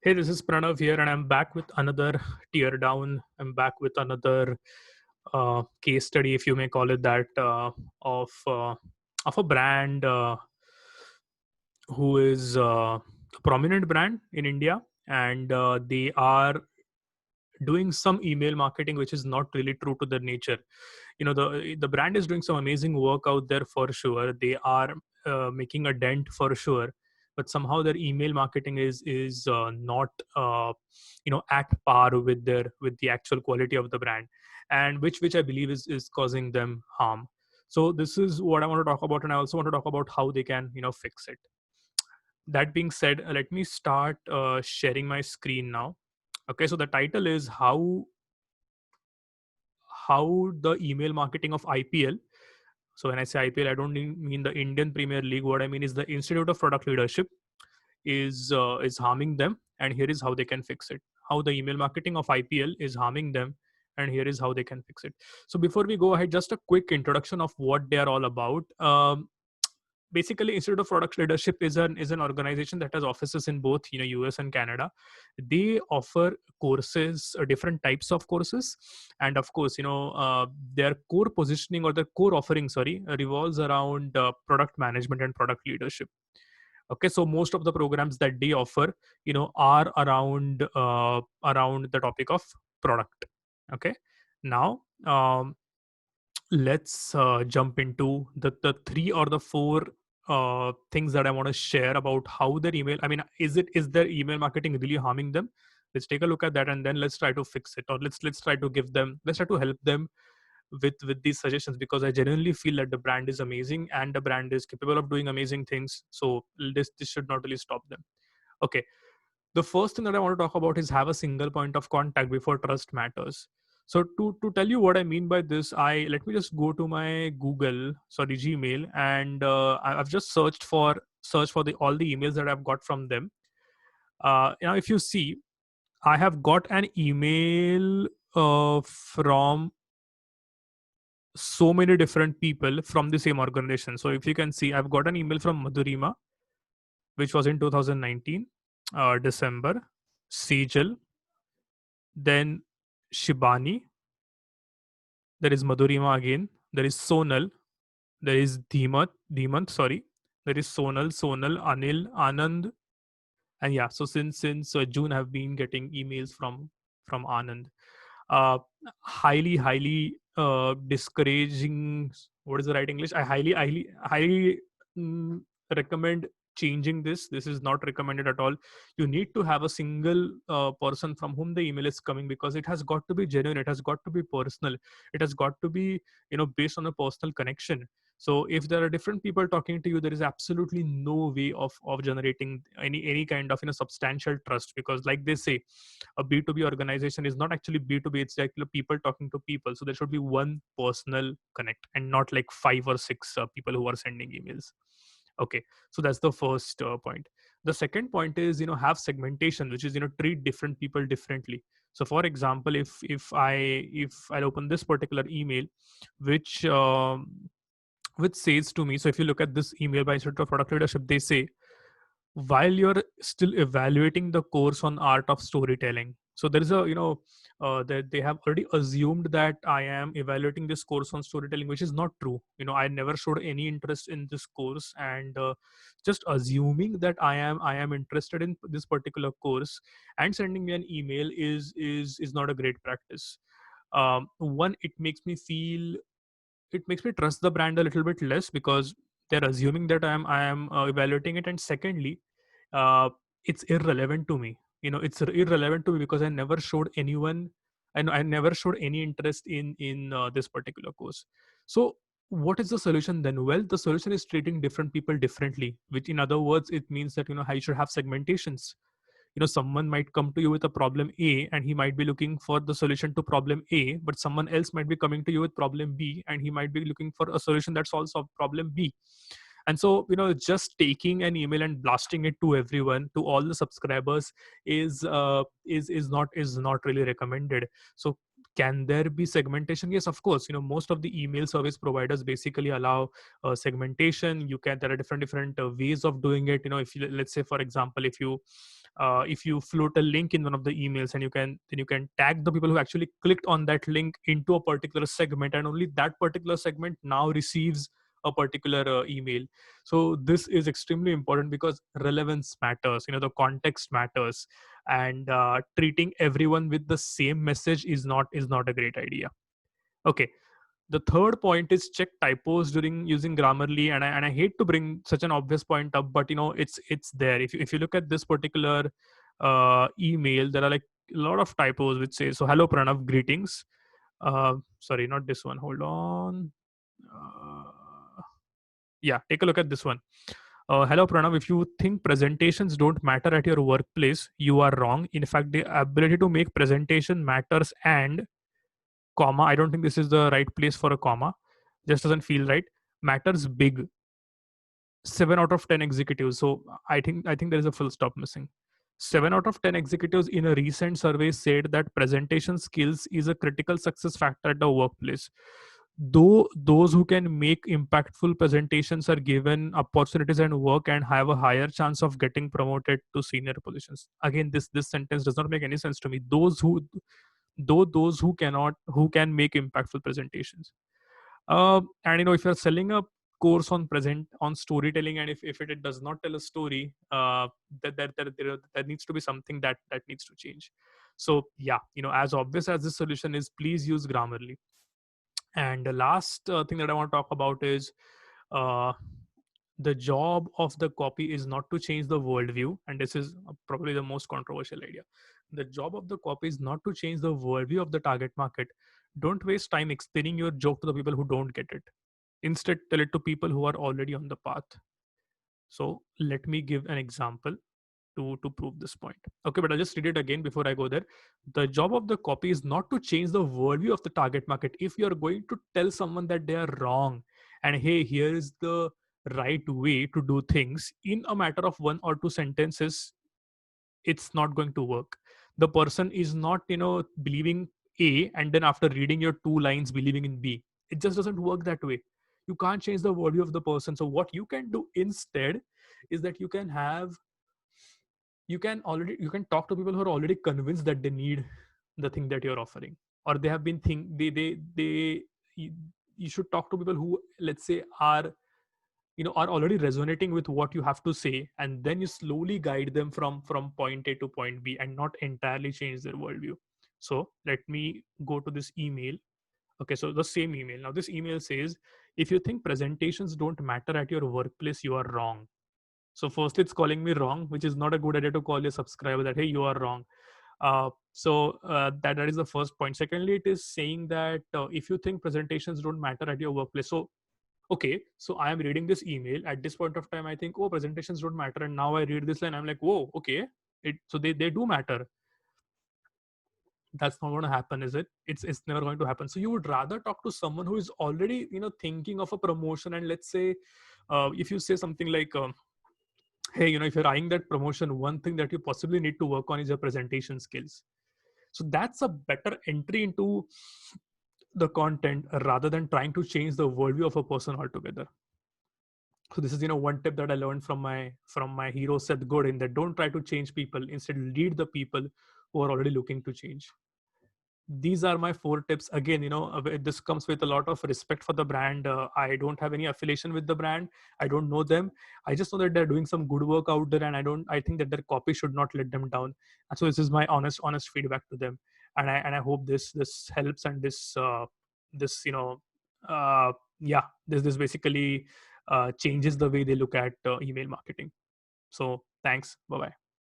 Hey, this is Pranav here, and I'm back with another tear down. I'm back with another case study, if you may call it that, of uh, of a brand who is a prominent brand in India, and they are doing some email marketing which is not really true to their nature. The brand is doing some amazing work out there for sure. They are making a dent for sure, but somehow their email marketing is not at par with the actual quality of the brand, and which I believe is causing them harm. So this is what I want to talk about, and I also want to talk about how they can fix it. That being said, let me start sharing my screen now. Okay, so the title is how the email marketing of IPL. So when I say IPL, I don't mean the Indian Premier League. What I mean is the Institute of Product Leadership is harming them, and here is how they can fix it. How the email marketing of IPL is harming them, and here is how they can fix it. So before we go ahead, just a quick introduction of what they are all about. Basically, Institute of Product Leadership is an organization that has offices in both US and Canada. They offer courses, different types of courses, and of course, their core positioning, or their core offering, sorry, revolves around product management and product leadership. Okay, so most of the programs that they offer are around the topic of product. Okay, now let's jump into the three or the four things that I want to share about how their email, I mean, is their email marketing really harming them? Let's take a look at that, and then let's try to fix it, or let's try to let's try to help them with these suggestions, because I genuinely feel that the brand is amazing and the brand is capable of doing amazing things. So this should not really stop them. Okay, the first thing that I want to talk about is have a single point of contact before trust matters. So to tell you what I mean by this, I let me just go to my Gmail, and I've just search for the all the emails that I've got from them. Now, if you see, I have got an email from so many different people from the same organization. So if you can see, I've got an email from Madhurima, which was in 2019, December, Sejal, then Shibani, there is Madhurima again, there is Sonal, there is Dhimant, sorry, there is Sonal, Anil, Anand, and yeah. So since June, I've been getting emails from Anand. Uh, highly discouraging. What is the right English? I highly recommend changing this. This is not recommended at all. You need to have a single person from whom the email is coming, because it has got to be genuine, it has got to be personal, it has got to be based on a personal connection. So if there are different people talking to you, there is absolutely no way of generating any kind of substantial trust, because like they say, a B2B organization is not actually B2B, it's like people talking to people. So there should be one personal connect, and not like five or six people who are sending emails. Okay, so that's the first point. The second point is have segmentation, which is treat different people differently. So for example, if I open this particular email, which which says to me, so if you look at this email by Institute of Product Leadership, they say, while you're still evaluating the course on art of storytelling. So there is a that they have already assumed that I am evaluating this course on storytelling, which is not true. I never showed any interest in this course, and just assuming that I am interested in this particular course and sending me an email is not a great practice. One, it makes me trust the brand a little bit less, because they're assuming that I am evaluating it. And secondly, uh, it's irrelevant to me. It's irrelevant to me because I never showed anyone, and I never showed any interest in this particular course. So what is the solution then? Well, the solution is treating different people differently, which in other words, it means that you should have segmentations. Someone might come to you with a problem A, and he might be looking for the solution to problem A, but someone else might be coming to you with problem B, and he might be looking for a solution that solves a problem B. And so just taking an email and blasting it to everyone, to all the subscribers, is not really recommended. So can there be segmentation? Yes, of course. Most of the email service providers basically allow segmentation. There are different ways of doing it. If you, let's say, for example, if you float a link in one of the emails, and you can tag the people who actually clicked on that link into a particular segment, and only that particular segment now receives a particular email. So this is extremely important because relevance matters, the context matters, and treating everyone with the same message is not a great idea. Okay, the third point is check typos during using Grammarly, and I hate to bring such an obvious point up, but it's there. If you look at this particular email, there are like a lot of typos which say, so hello Pranav, greetings. Sorry, not this one, hold on. Yeah, take a look at this one. Hello Pranav, if you think presentations don't matter at your workplace, you are wrong. In fact, the ability to make presentation matters, and comma, I don't think this is the right place for a comma, just doesn't feel right, matters big. 7 out of 10 executives, so I think there is a full stop missing. 7 out of 10 executives in a recent survey said that presentation skills is a critical success factor at the workplace. Though those who can make impactful presentations are given opportunities and work and have a higher chance of getting promoted to senior positions. Again, this sentence does not make any sense to me. Those who cannot, who can make impactful presentations. And if you're selling a course on storytelling, and if it does not tell a story, there needs to be something that needs to change. So yeah, as obvious as this solution is, please use Grammarly. And the last thing that I want to talk about is, uh, the job of the copy is not to change the worldview, and this is probably the most controversial idea. The job of the copy is not to change the worldview of the target market. Don't waste time explaining your joke to the people who don't get it. Instead, tell it to people who are already on the path. So let me give an example to prove this point. Okay, but I'll just read it again before I go there. The job of the copy is not to change the worldview of the target market. If you're going to tell someone that they are wrong, and hey, here is the right way to do things in a matter of one or two sentences, it's not going to work. The person is not, believing A, and then after reading your two lines believing in B. It just doesn't work that way. You can't change the worldview of the person. So what you can do instead is that you can talk to people who are already convinced that they need the thing that you're offering, or they have been think they you, you should talk to people who, let's say, are already resonating with what you have to say, and then you slowly guide them from point A to point B, and not entirely change their worldview. So let me go to this email. Okay, so the same email. Now this email says, if you think presentations don't matter at your workplace, you are wrong. So first, it's calling me wrong, which is not a good idea to call your subscriber that, hey, you are wrong. That is the first point. Secondly, it is saying that if you think presentations don't matter at your workplace, so okay, so I am reading this email at this point of time. I think, oh, presentations don't matter, and now I read this line. I'm like, whoa, okay, so they do matter. That's not going to happen, is it? It's never going to happen. So you would rather talk to someone who is already thinking of a promotion, and let's say, if you say something like, hey, if you're eyeing that promotion, one thing that you possibly need to work on is your presentation skills. So that's a better entry into the content rather than trying to change the worldview of a person altogether. So this is one tip that I learned from my hero Seth Godin, that don't try to change people, instead lead the people who are already looking to change. These are my 4 tips. Again, this comes with a lot of respect for the brand. I don't have any affiliation with the brand. I don't know them. I just know that they're doing some good work out there, and I think that their copy should not let them down. And so this is my honest feedback to them. And I hope this helps, and this yeah, this basically changes the way they look at email marketing. So thanks. Bye bye.